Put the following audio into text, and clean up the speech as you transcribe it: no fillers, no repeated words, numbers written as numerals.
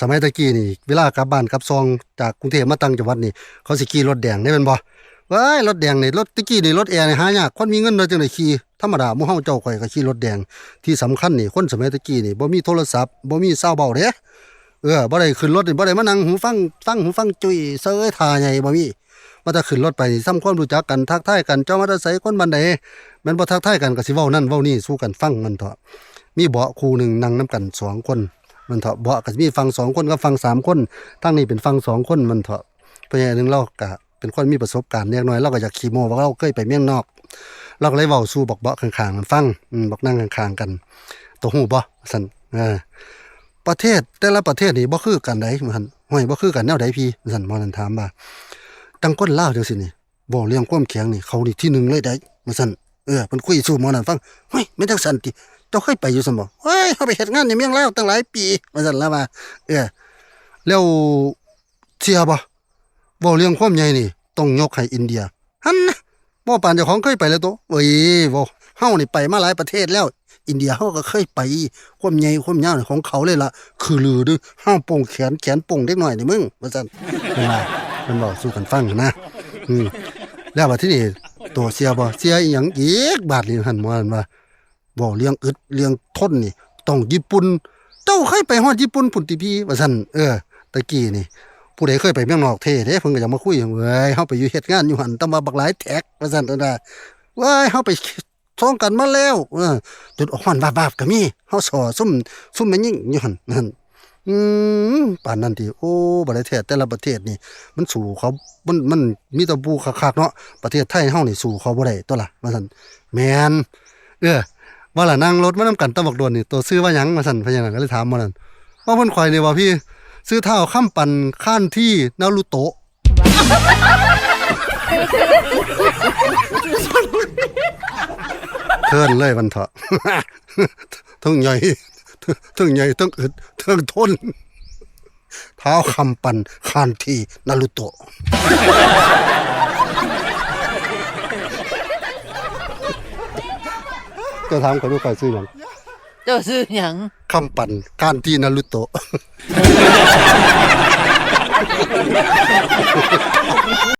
สมัยตะกี้นี่เวลากลับบ้านกลับซองจากกรุงเทพมาตั้งจังหวัดนี่เขาสิขี่รถแดงได้แม่นบ่ว้ายรถแดงนี่รถตะกี้นี่รถแอร์นี่หายากคนมีเงินเนาะจังได๋ขี่ธรรมดาหมู่เฮาเจ้าข่อยก็ขี่รถแดงที่สำคัญนี่คนสมัยตะกี้นี่บ่มีโทรศัพท์บ่มีซาวเบาเด้บ่ได้ขึ้นรถนี่บ่ได้มานั่งหูฟังจุ้ยเซยท่าใหญ่บ่มีมาถ้าขึ้นรถไปนี่ซ้ำความรู้จักกันทักทายกันเจ้ามาแต่ไสคนบ้านใดแม่นบ่ทักทายกันก็สิเว้านั่นเว้านี่สู้กันฟังมันเถาะมีเบาะคู่หนึงนั่งนํกัน2คนมันเถาะเบาะก็สิมีฝั่ง2คนกับฝั่ง3คนทางนี้เป็นฝั่ง2คนมันเถาะเพราะอย่างนึงเราก็เป็นคนมีประสบการณ์เล็กน้อยเราก็อยากขี้โม้ว่าเราเคยไปเมืองนอกเราก็เลยเว้าสู่บอกเบาะข้างๆมันฟังบอกนั่งข้างๆกันตัวฮู้บ่ซั่นประเทศแต่ละประเทศนี่บ่คือกันไดมันห้อยบ่คือกันแนวใดพี่ซั่นหมอนั่นถามว่าจังคนลาวจังซี่นี่เว้าเรื่องความแข็งนี่เขานี่ที่1เลยได้ว่าซั่นเพิ่นคุยสู่หมอนั่นฟังเฮ้ยแม่นจังซั่นติเจ้าเคยไปอยู่ซั่นบ่เฮ้ยเฮาไปเฮ็ดงานในเมืองลาวตั้งหลายปีว่าซั่นแล้วว่าแล้วเชื่อบ่เว้าเรื่องความใหญ่นี่ต้องยกให้อินเดียหั่นนะบ่ปานเจ้าของเคยไปแล้วโตเว้ยเว้าเฮานี่ไปมาหลายประเทศแล้วอินเดียเฮาก็เคยไปความใหญ่ความยาวของเขาเลยล่ะคือลือดื้อห้ามโป่งแขนโป่งเด็กน้อยนี่มึงว่าซั่นเพิ่นเว้าสู่กันฟังนะแล้วบัดทีนี้ตัวเสียบ่เสียอีหยังอีกบาดนี้หั่นว่าเว้าเรื่องอึดเรื่องทนนี่ต้องญี่ปุ่นเจ้าเคยไปฮอดญี่ปุ่นพุ่นติพี่ว่าซั่นตะกี้นี่ผู้ใดเคยไปเมืองนอกเท่เด้เพิ่นก็จะมาคุยเว้ยเฮาไปอยู่เฮ็ดงานอยู่หั่นตำว่าบักหลายแท็กว่าซั่นว่าเว้ยเฮาไปท้องกันมาแล้วจุดฮ้อนวาบๆก็มีเฮาสอซุ่มแม่นยิ่งอยู่หั่นนั่นปานนั้นติโอ้บ่ได้แท้แต่ละประเทศนี่มันสู้เขามันมีแต่ผู้คักๆเนาะประเทศไทยเฮานี่สู้เขาบ่ได้ตัวล่ะว่าซั่นแม่นว่าล่ะนั่งรถมานำกันตะบักโดนนี่ตัวชื่อว่าหยังว่าซั่นพะยะนั้นก็เลยถามว่านั่นว่าเพิ่นข่อยนี่ว่าพี่ซื้อเท้าค้ำปั่นข้านที่นารูโตะเทินเลยมันเถาะทั้งใหญ่ทั้งอึดทั้งทนเท้าคำปั่นข้านที่นารูโตะจะถามกับลูกใครซื้อหยังเจ้าซื้อหยังคำปั่นข้านที่นารูโตะ